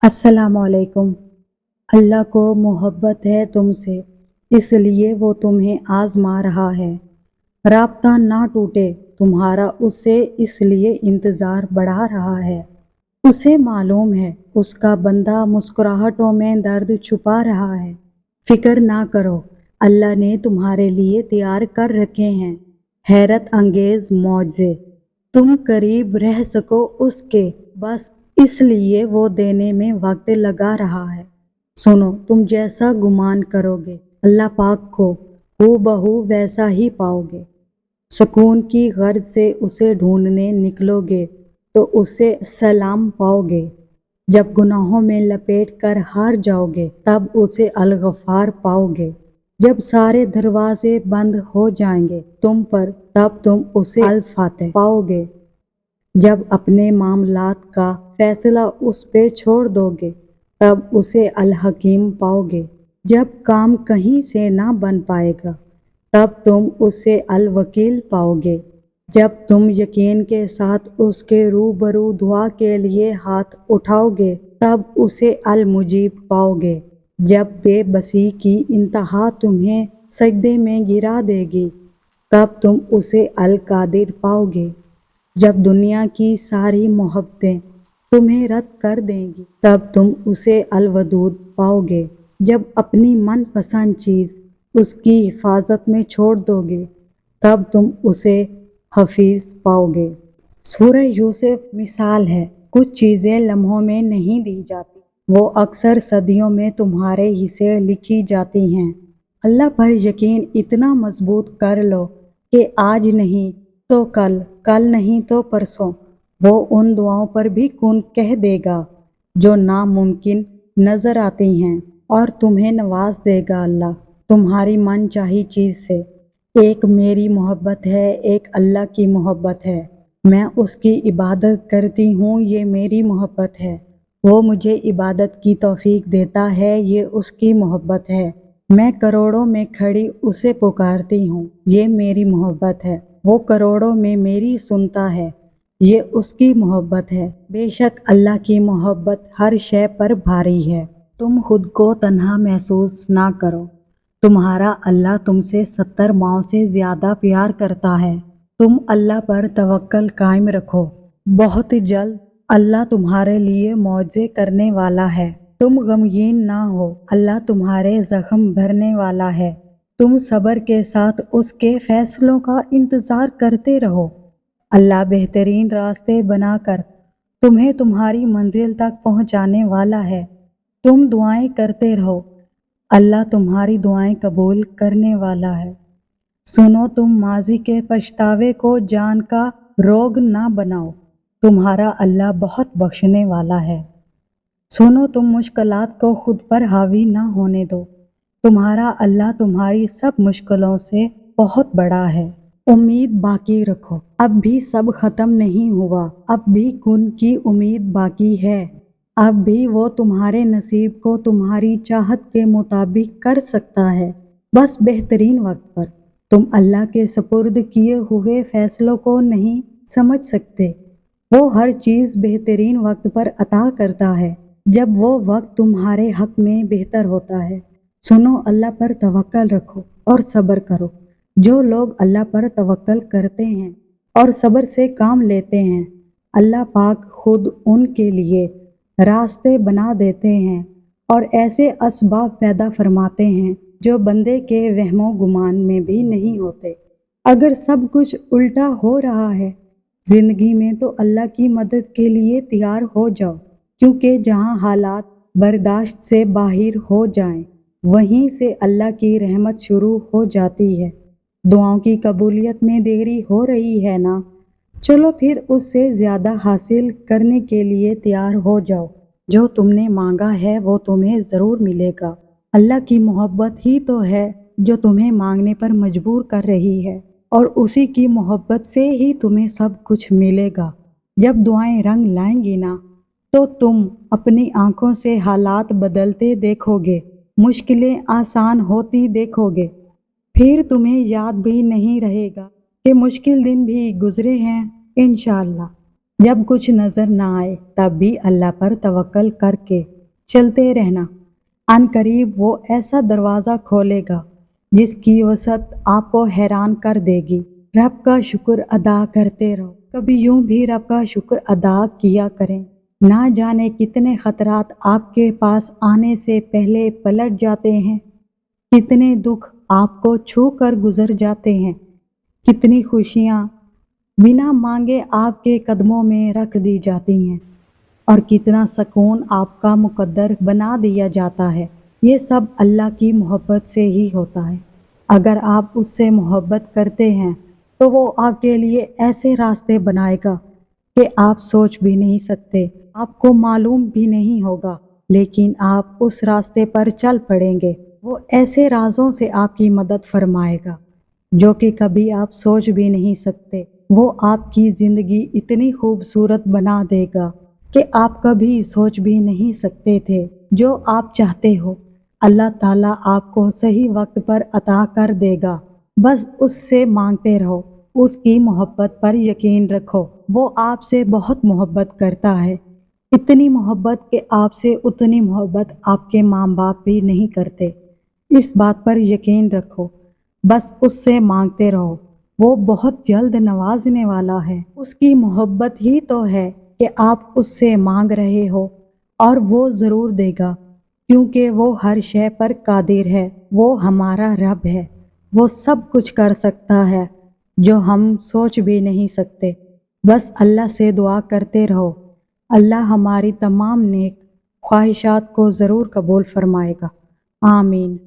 अस्सलाम वालेकुम। अल्लाह को मोहब्बत है तुमसे, इसलिए वो तुम्हें आज़मा रहा है। राब्ता ना टूटे तुम्हारा उससे, इसलिए इंतज़ार बढ़ा रहा है। उसे मालूम है उसका बंदा मुस्कुराहटों में दर्द छुपा रहा है। फिक्र ना करो, अल्लाह ने तुम्हारे लिए तैयार कर रखे हैं हैरत अंगेज़ मौज़े। तुम करीब रह सको उसके, बस इसलिए वो देने में वक्त लगा रहा है। सुनो, तुम जैसा गुमान करोगे अल्लाह पाक को हूबहू वैसा ही पाओगे। सुकून की गर्ज से उसे ढूंढने निकलोगे तो उसे सलाम पाओगे। जब गुनाहों में लपेट कर हार जाओगे तब उसे अल-गफ़ार पाओगे। जब सारे दरवाजे बंद हो जाएंगे तुम पर तब तुम उसे अल-फातिह पाओगे। जब अपने मामलात का फैसला उस पे छोड़ दोगे तब उसे अल-हकीम पाओगे। जब काम कहीं से ना बन पाएगा तब तुम उसे अल-वकील पाओगे। जब तुम यकीन के साथ उसके रूबरू दुआ के लिए हाथ उठाओगे तब उसे अल-मुजीब पाओगे। जब बेबसी की इंतहा तुम्हें सजदे में गिरा देगी तब तुम उसे अल-कादिर पाओगे। जब दुनिया की सारी मोहब्बतें तुम्हें रद्द कर देंगी तब तुम उसे अल-वदूद पाओगे। जब अपनी मनपसंद चीज़ उसकी हिफाजत में छोड़ दोगे तब तुम उसे हफीज़ पाओगे। सूरह यूसुफ मिसाल है, कुछ चीज़ें लम्हों में नहीं दी जाती, वो अक्सर सदियों में तुम्हारे हिस्से लिखी जाती हैं। अल्लाह पर यकीन इतना मजबूत कर लो कि आज नहीं तो कल, कल नहीं तो परसों वो उन दुआओं पर भी कुन कह देगा जो नामुमकिन नज़र आती हैं और तुम्हें नवाज देगा अल्लाह तुम्हारी मन चाही चीज़ से। एक मेरी मोहब्बत है, एक अल्लाह की मोहब्बत है। मैं उसकी इबादत करती हूँ, ये मेरी मोहब्बत है। वो मुझे इबादत की तौफीक देता है, ये उसकी मोहब्बत है। मैं करोड़ों में खड़ी उसे पुकारती हूँ, ये मेरी मोहब्बत है। वो करोड़ों में मेरी सुनता है, ये उसकी मोहब्बत है। बेशक अल्लाह की मोहब्बत हर शय पर भारी है। तुम खुद को तन्हा महसूस ना करो, तुम्हारा अल्लाह तुमसे 70 माओं से ज़्यादा प्यार करता है। तुम अल्लाह पर तवक्कल कायम रखो, बहुत जल्द अल्लाह तुम्हारे लिए मौजे करने वाला है। तुम गमगीन ना हो, अल्लाह तुम्हारे जख्म भरने वाला है। तुम सब्र के साथ उसके फैसलों का इंतज़ार करते रहो। अल्लाह बेहतरीन रास्ते बनाकर तुम्हें तुम्हारी मंजिल तक पहुंचाने वाला है। तुम दुआएं करते रहो, अल्लाह तुम्हारी दुआएं कबूल करने वाला है। सुनो, तुम माजी के पछतावे को जान का रोग ना बनाओ, तुम्हारा अल्लाह बहुत बख्शने वाला है। सुनो, तुम मुश्किलात को खुद पर हावी ना होने दो, तुम्हारा अल्लाह तुम्हारी सब मुश्किलों से बहुत बड़ा है। उम्मीद बाकी रखो, अब भी सब ख़त्म नहीं हुआ, अब भी कुन की उम्मीद बाकी है। अब भी वो तुम्हारे नसीब को तुम्हारी चाहत के मुताबिक कर सकता है, बस बेहतरीन वक्त पर। तुम अल्लाह के सपुर्द किए हुए फैसलों को नहीं समझ सकते, वो हर चीज़ बेहतरीन वक्त पर अता करता है जब वो वक्त तुम्हारे हक में बेहतर होता है। सुनो, अल्लाह पर तवक्कल रखो और सब्र करो। जो लोग अल्लाह पर तवक्कल करते हैं और सब्र से काम लेते हैं, अल्लाह पाक खुद उनके लिए रास्ते बना देते हैं और ऐसे असबाब पैदा फरमाते हैं जो बंदे के वहमो गुमान में भी नहीं होते। अगर सब कुछ उल्टा हो रहा है ज़िंदगी में तो अल्लाह की मदद के लिए तैयार हो जाओ, क्योंकि जहाँ हालात बर्दाश्त से बाहर हो जाएं, वहीं से अल्लाह की रहमत शुरू हो जाती है। दुआओं की कबूलियत में देरी हो रही है ना, चलो फिर उससे ज़्यादा हासिल करने के लिए तैयार हो जाओ। जो तुमने मांगा है वो तुम्हें ज़रूर मिलेगा। अल्लाह की मोहब्बत ही तो है जो तुम्हें मांगने पर मजबूर कर रही है और उसी की मोहब्बत से ही तुम्हें सब कुछ मिलेगा। जब दुआएं रंग लाएंगी ना तो तुम अपनी आंखों से हालात बदलते देखोगे, मुश्किलें आसान होती देखोगे। फिर तुम्हें याद भी नहीं रहेगा कि मुश्किल दिन भी गुजरे हैं। इंशाअल्लाह। जब कुछ नज़र ना आए तब भी अल्लाह पर तवक्कल करके चलते रहना। अनकरीब वो ऐसा दरवाज़ा खोलेगा जिसकी वसअत आपको हैरान कर देगी। रब का शुक्र अदा करते रहो। कभी यूं भी रब का शुक्र अदा किया करें। ना जाने कितने खतरात आपके पास आने से पहले पलट जाते हैं, कितने दुख आपको छू कर गुजर जाते हैं, कितनी खुशियाँ बिना मांगे आपके कदमों में रख दी जाती हैं और कितना सुकून आपका मुकद्दर बना दिया जाता है। ये सब अल्लाह की मोहब्बत से ही होता है। अगर आप उससे मोहब्बत करते हैं तो वो आपके लिए ऐसे रास्ते बनाएगा कि आप सोच भी नहीं सकते, आपको मालूम भी नहीं होगा, लेकिन आप उस रास्ते पर चल पड़ेंगे। वो ऐसे राजों से आपकी मदद फरमाएगा जो कि कभी आप सोच भी नहीं सकते। वो आपकी ज़िंदगी इतनी खूबसूरत बना देगा कि आप कभी सोच भी नहीं सकते थे। जो आप चाहते हो अल्लाह ताला आपको सही वक्त पर अता कर देगा। बस उससे मांगते रहो, उसकी मोहब्बत पर यकीन रखो। वो आपसे बहुत मोहब्बत करता है, इतनी मोहब्बत कि आपसे उतनी मोहब्बत आपके माँ बाप भी नहीं करते। इस बात पर यकीन रखो, बस उससे मांगते रहो। वो बहुत जल्द नवाजने वाला है। उसकी मोहब्बत ही तो है कि आप उससे मांग रहे हो और वो ज़रूर देगा, क्योंकि वो हर शय पर कादिर है। वो हमारा रब है, वो सब कुछ कर सकता है जो हम सोच भी नहीं सकते। बस अल्लाह से दुआ करते रहो, अल्लाह हमारी तमाम नेक ख्वाहिशात को ज़रूर कबूल फरमाएगा। आमीन।